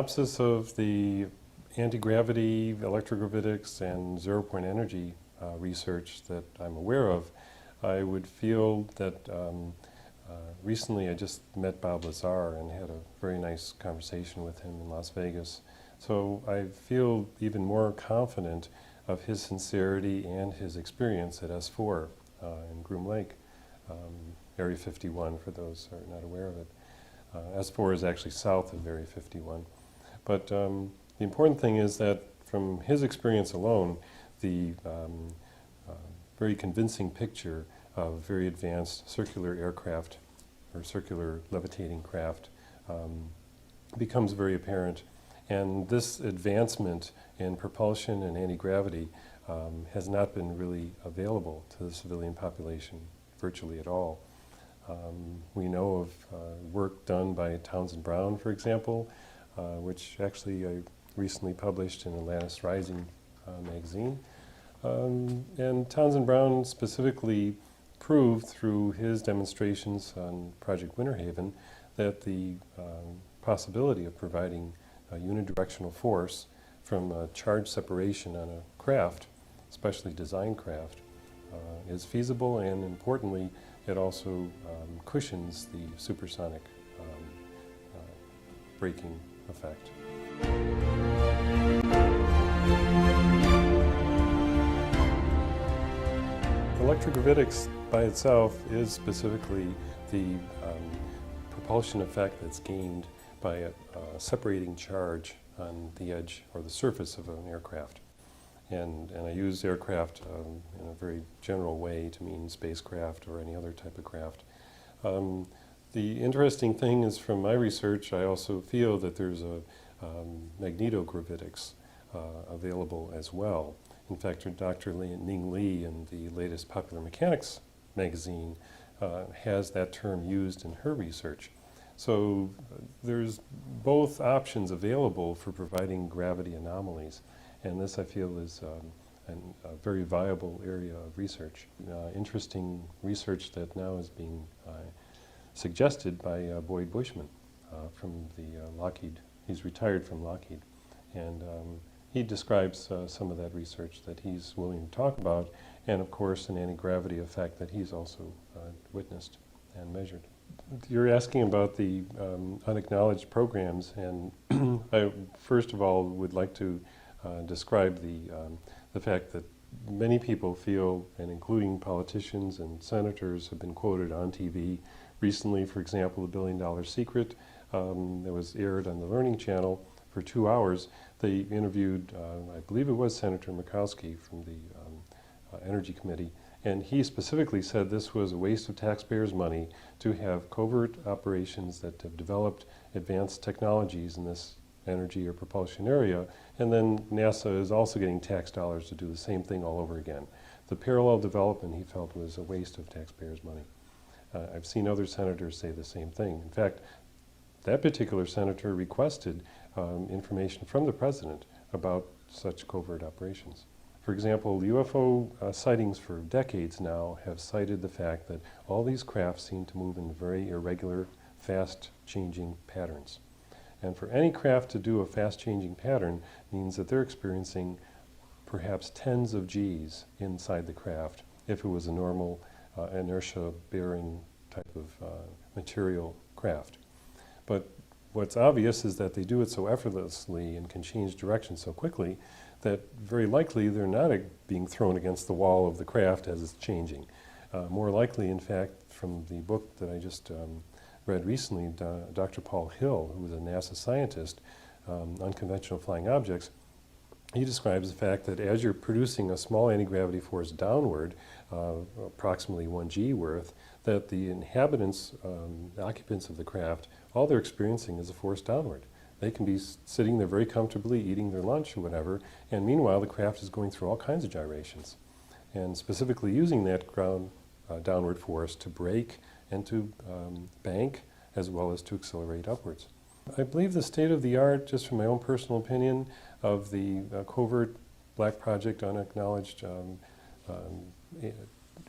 synopsis of the anti-gravity, electrogravitics, and zero-point energy research that I'm aware of, I would feel that recently I just met Bob Lazar and had a very nice conversation with him in Las Vegas. So I feel even more confident of his sincerity and his experience at S4 in Groom Lake, Area 51 for those who are not aware of it. S4 is actually south of Area 51. But the important thing is that from his experience alone, the very convincing picture of very advanced circular aircraft or circular levitating craft becomes very apparent. And this advancement in propulsion and anti-gravity has not been really available to the civilian population virtually at all. We know of work done by Townsend Brown, for example, which actually I recently published in Atlantis Rising magazine. And Townsend Brown specifically proved through his demonstrations on Project Winter Haven that the possibility of providing a unidirectional force from charge separation on a craft, especially designed craft, is feasible, and importantly, it also cushions the supersonic braking effect. Electrogravitics by itself is specifically the propulsion effect that's gained by a separating charge on the edge or the surface of an aircraft. And I use aircraft in a very general way to mean spacecraft or any other type of craft. The interesting thing is, from my research, I also feel that there's a magnetogravitics available as well. In fact, Dr. Ning Li in the latest Popular Mechanics magazine has that term used in her research. So there's both options available for providing gravity anomalies, and this I feel is a very viable area of research. Interesting research that now is being suggested by Boyd Bushman from the Lockheed. He's retired from Lockheed, and he describes some of that research that he's willing to talk about, and of course an anti-gravity effect that he's also witnessed and measured. You're asking about the unacknowledged programs, and I first of all would like to describe the fact that many people feel, and including politicians and senators, have been quoted on TV. Recently, for example, The $1 Billion Secret that was aired on the Learning Channel for 2 hours. They interviewed, I believe it was Senator Murkowski from the Energy Committee, and he specifically said this was a waste of taxpayers' money to have covert operations that have developed advanced technologies in this energy or propulsion area, and then NASA is also getting tax dollars to do the same thing all over again. The parallel development, he felt, was a waste of taxpayers' money. I've seen other senators say the same thing. In fact, that particular senator requested information from the president about such covert operations. For example, UFO sightings for decades now have cited the fact that all these craft seem to move in very irregular, fast-changing patterns. And for any craft to do a fast-changing pattern means that they're experiencing perhaps tens of Gs inside the craft if it was a normal inertia-bearing type of material craft. But what's obvious is that they do it so effortlessly and can change direction so quickly that very likely they're not being thrown against the wall of the craft as it's changing. More likely, in fact, from the book that I just read recently, Dr. Paul Hill, who was a NASA scientist, Unconventional Flying Objects, he describes the fact that as you're producing a small anti-gravity force downward, approximately 1 G worth, that the inhabitants, the occupants of the craft, all they're experiencing is a force downward. They can be sitting there very comfortably eating their lunch or whatever, and meanwhile the craft is going through all kinds of gyrations, and specifically using that ground downward force to brake and to bank, as well as to accelerate upwards. I believe the state of the art, just from my own personal opinion, of the covert black project unacknowledged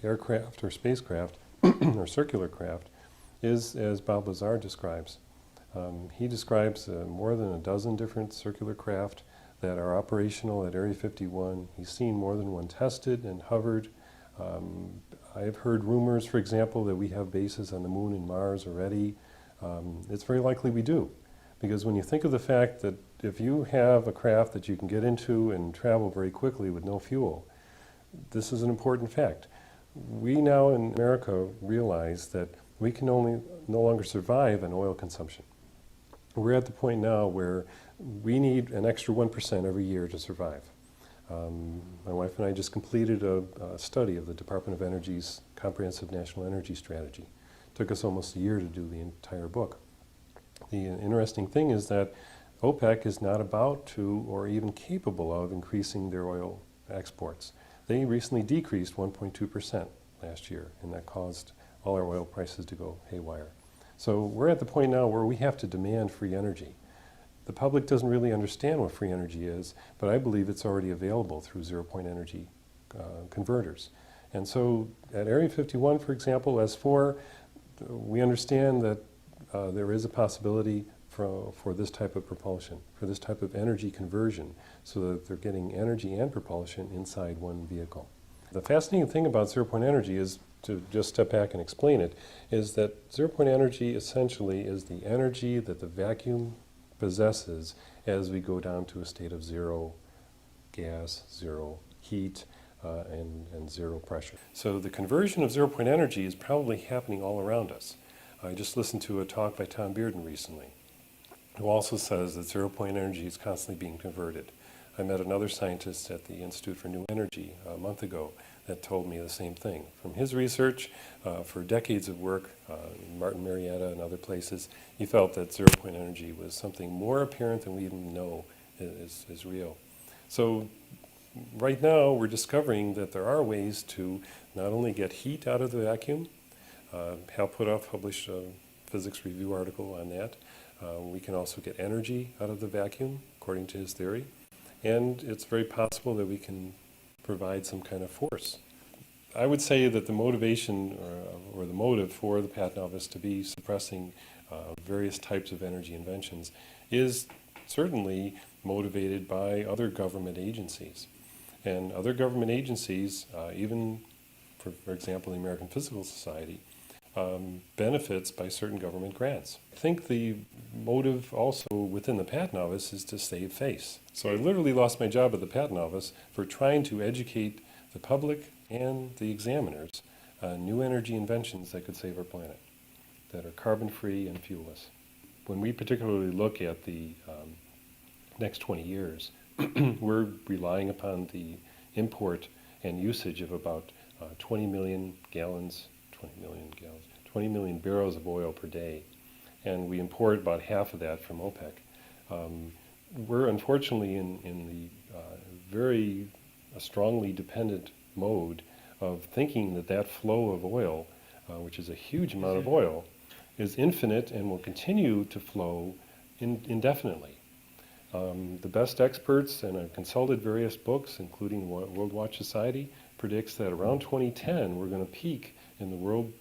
aircraft or spacecraft or circular craft is as Bob Lazar describes. He describes more than a dozen different circular craft that are operational at Area 51. He's seen more than one tested and hovered. I've heard rumors, for example, that we have bases on the Moon and Mars already. It's very likely we do, because when you think of the fact that if you have a craft that you can get into and travel very quickly with no fuel, this is an important fact. We now in America realize that we can no longer survive on oil consumption. We're at the point now where we need an extra 1% every year to survive. My wife and I just completed a study of the Department of Energy's Comprehensive National Energy Strategy. It took us almost a year to do the entire book. The interesting thing is that OPEC is not about to or even capable of increasing their oil exports. They recently decreased 1.2% last year, and that caused all our oil prices to go haywire. So we're at the point now where we have to demand free energy. The public doesn't really understand what free energy is, but I believe it's already available through zero-point energy converters. And so at Area 51, for example, S4, we understand that there is a possibility for this type of propulsion, for this type of energy conversion, so that they're getting energy and propulsion inside one vehicle. The fascinating thing about zero-point energy is, to just step back and explain it, is that zero-point energy essentially is the energy that the vacuum possesses as we go down to a state of zero gas, zero heat, and zero pressure. So the conversion of zero-point energy is probably happening all around us. I just listened to a talk by Tom Bearden recently, who also says that zero-point energy is constantly being converted. I met another scientist at the Institute for New Energy a month ago that told me the same thing. From his research, for decades of work, Martin Marietta and other places, he felt that zero-point energy was something more apparent than we even know is real. So right now we're discovering that there are ways to not only get heat out of the vacuum. Hal Puthoff published a physics review article on that. We can also get energy out of the vacuum, according to his theory. And it's very possible that we can provide some kind of force. I would say that the motivation or the motive for the Patent Office to be suppressing various types of energy inventions is certainly motivated by other government agencies. And other government agencies, even for example the American Physical Society, benefits by certain government grants. I think the motive also within the Patent Office is to save face. So I literally lost my job at the Patent Office for trying to educate the public and the examiners on new energy inventions that could save our planet, that are carbon-free and fuelless. When we particularly look at the next 20 years, we're relying upon the import and usage of about 20 million barrels of oil per day, and we import about half of that from OPEC. We're unfortunately in the very strongly dependent mode of thinking that flow of oil, which is a huge amount of oil, is infinite and will continue to flow indefinitely. The best experts, and I've consulted various books, including World Watch Society, predicts that around 2010 we're going to peak in the world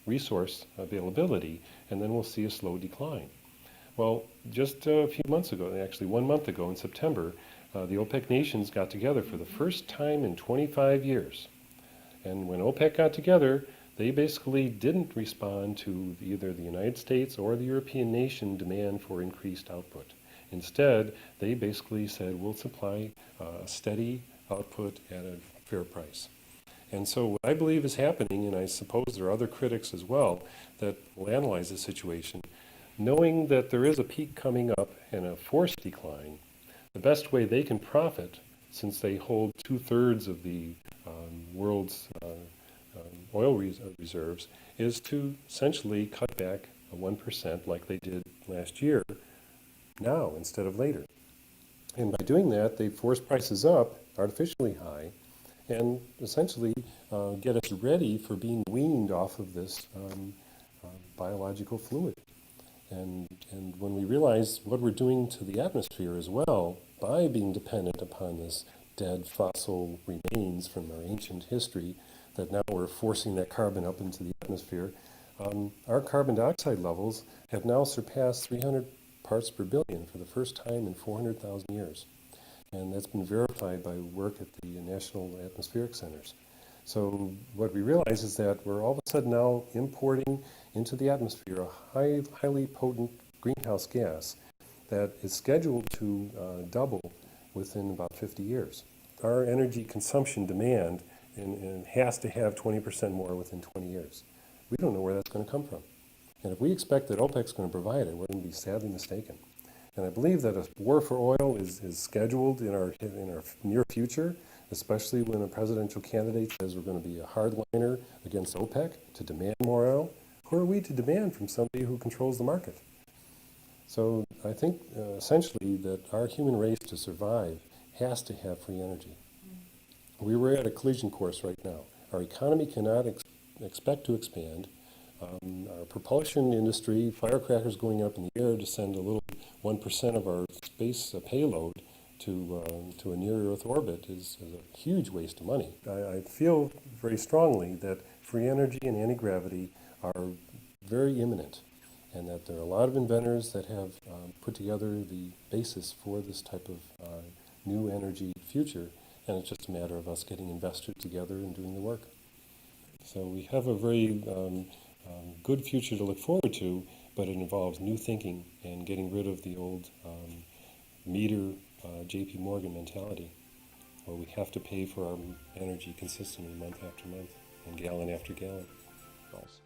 resource availability, and then we'll see a slow decline. Well, just a few months ago, actually 1 month ago in September, the OPEC nations got together for the first time in 25 years. And when OPEC got together, they basically didn't respond to either the United States or the European nation demand for increased output. Instead, they basically said, we'll supply a steady output at a fair price. And so what I believe is happening, and I suppose there are other critics as well that will analyze the situation, knowing that there is a peak coming up and a forced decline, the best way they can profit, since they hold 2/3 of the world's oil reserves, is to essentially cut back a 1% like they did last year, now instead of later. And by doing that, they force prices up artificially high and essentially get us ready for being weaned off of this biological fluid. And when we realize what we're doing to the atmosphere as well by being dependent upon this dead fossil remains from our ancient history, that now we're forcing that carbon up into the atmosphere, Our carbon dioxide levels have now surpassed 300 parts per billion for the first time in 400,000 years. And that's been verified by work at the National Atmospheric Centers. So what we realize is that we're all of a sudden now importing into the atmosphere a highly potent greenhouse gas that is scheduled to double within about 50 years. Our energy consumption demand and has to have 20% more within 20 years. We don't know where that's going to come from. And if we expect that OPEC's going to provide it, we're going to be sadly mistaken. And I believe that a war for oil is scheduled in our near future, especially when a presidential candidate says we're going to be a hardliner against OPEC to demand more oil. Who are we to demand from somebody who controls the market? So I think essentially that our human race to survive has to have free energy. We're at a collision course right now. Our economy cannot expect to expand. Our propulsion industry, firecrackers going up in the air to send a little 1% of our space payload to a near-Earth orbit is a huge waste of money. I feel very strongly that free energy and anti-gravity are very imminent, and that there are a lot of inventors that have put together the basis for this type of new energy future, and it's just a matter of us getting investors together and doing the work. So we have a very good future to look forward to, but it involves new thinking and getting rid of the old meter J.P. Morgan mentality, where we have to pay for our energy consistently month after month and gallon after gallon. False.